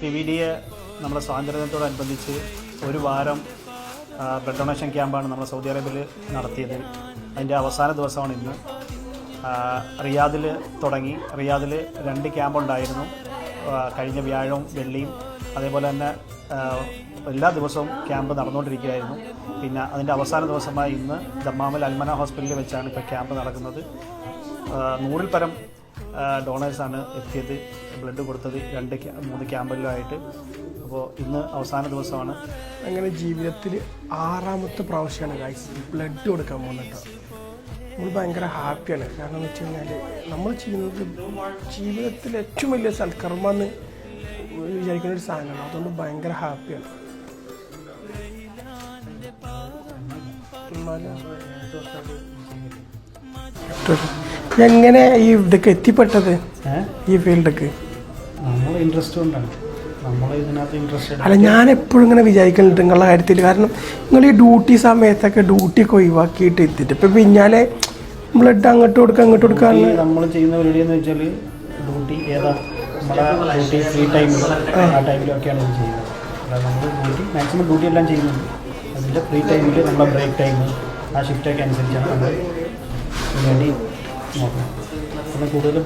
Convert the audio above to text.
PVDA നമ്മുടെ സ്വാതന്ത്ര്യദിനത്തോടനുബന്ധിച്ച് ഒരു വാരം ബ്ലഡ് ഡൊണേഷൻ ക്യാമ്പാണ് നമ്മൾ സൗദി അറേബ്യയിൽ നടത്തിയത്. അതിൻ്റെ അവസാന ദിവസമാണ് ഇന്ന്. റിയാദിൽ തുടങ്ങി. റിയാദിൽ 2 ക്യാമ്പുണ്ടായിരുന്നു, കഴിഞ്ഞ വ്യാഴവും വെള്ളിയും. അതേപോലെ തന്നെ എല്ലാ ദിവസവും ക്യാമ്പ് നടന്നുകൊണ്ടിരിക്കുകയായിരുന്നു. പിന്നെ അതിൻ്റെ അവസാന ദിവസമായി ഇന്ന് ദമ്മാമിൽ അൽമന ഹോസ്പിറ്റലിൽ വെച്ചാണ് ഇപ്പോൾ ക്യാമ്പ് നടക്കുന്നത്. 100-ൽ പരം ഡോണേഴ്സാണ് എത്തിയത്, ബ്ലഡ് കൊടുത്തത് 2-3 ക്യാമ്പുകളിലായിട്ട്. അപ്പോൾ ഇന്ന് അവസാന ദിവസമാണ്. അങ്ങനെ ജീവിതത്തിൽ 6ാമത്തെ പ്രാവശ്യമാണ് ഗൈസ് ബ്ലഡ് കൊടുക്കാൻ പോകുന്നത്. നമ്മൾ ഭയങ്കര ഹാപ്പിയാണ്. കാരണം എന്ന് വെച്ച് കഴിഞ്ഞാൽ നമ്മൾ ചെയ്യുന്നത് ജീവിതത്തിൽ ഏറ്റവും വലിയ സൽക്കർമ്മ എന്ന് വിചാരിക്കുന്ന ഒരു സാധനമാണ്. അതുകൊണ്ട് ഭയങ്കര ഹാപ്പിയാണ്. എങ്ങനെ ഈ ഇതൊക്കെ എത്തിപ്പെട്ടത്, ഈ ഫീൽഡൊക്കെ? നമ്മൾ ഇൻട്രസ്റ്റ് കൊണ്ടാണ്, നമ്മൾ ഇതിനകത്ത് ഇൻട്രസ്റ്റ്. അല്ല, ഞാൻ എപ്പോഴും ഇങ്ങനെ വിചാരിക്കുന്നുണ്ട് നിങ്ങളുടെ കാര്യത്തിൽ. കാരണം നിങ്ങൾ ഈ ഡ്യൂട്ടി സമയത്തൊക്കെ ഡ്യൂട്ടിയൊക്കെ ഒഴിവാക്കിയിട്ട് എത്തിയിട്ട് ഇപ്പം പിന്നാലെ ബ്ലഡ് അങ്ങോട്ട് കൊടുക്കുക. നമ്മൾ ചെയ്യുന്ന പരിപാടി എന്ന് വെച്ചാൽ ഡ്യൂട്ടി ഏതാ നമ്മുടെ ഡ്യൂട്ടി ഫ്രീ ടൈമിൽ ആ ടൈമിലൊക്കെയാണ് ഇത് ചെയ്യുന്നത്. അതായത് നമ്മൾ ഡ്യൂട്ടി മാക്സിമം ഡ്യൂട്ടി എല്ലാം ചെയ്യുന്നുണ്ട്. അതിൻ്റെ ഫ്രീ ടൈമിൽ നമ്മുടെ ബ്രേക്ക് ടൈം ആ ഷിഫ്റ്റൊക്കെ അനുസരിച്ചാണ് നമ്മൾ വേണ്ടി നോക്കുന്നത്. പിന്നെ കൂടുതൽ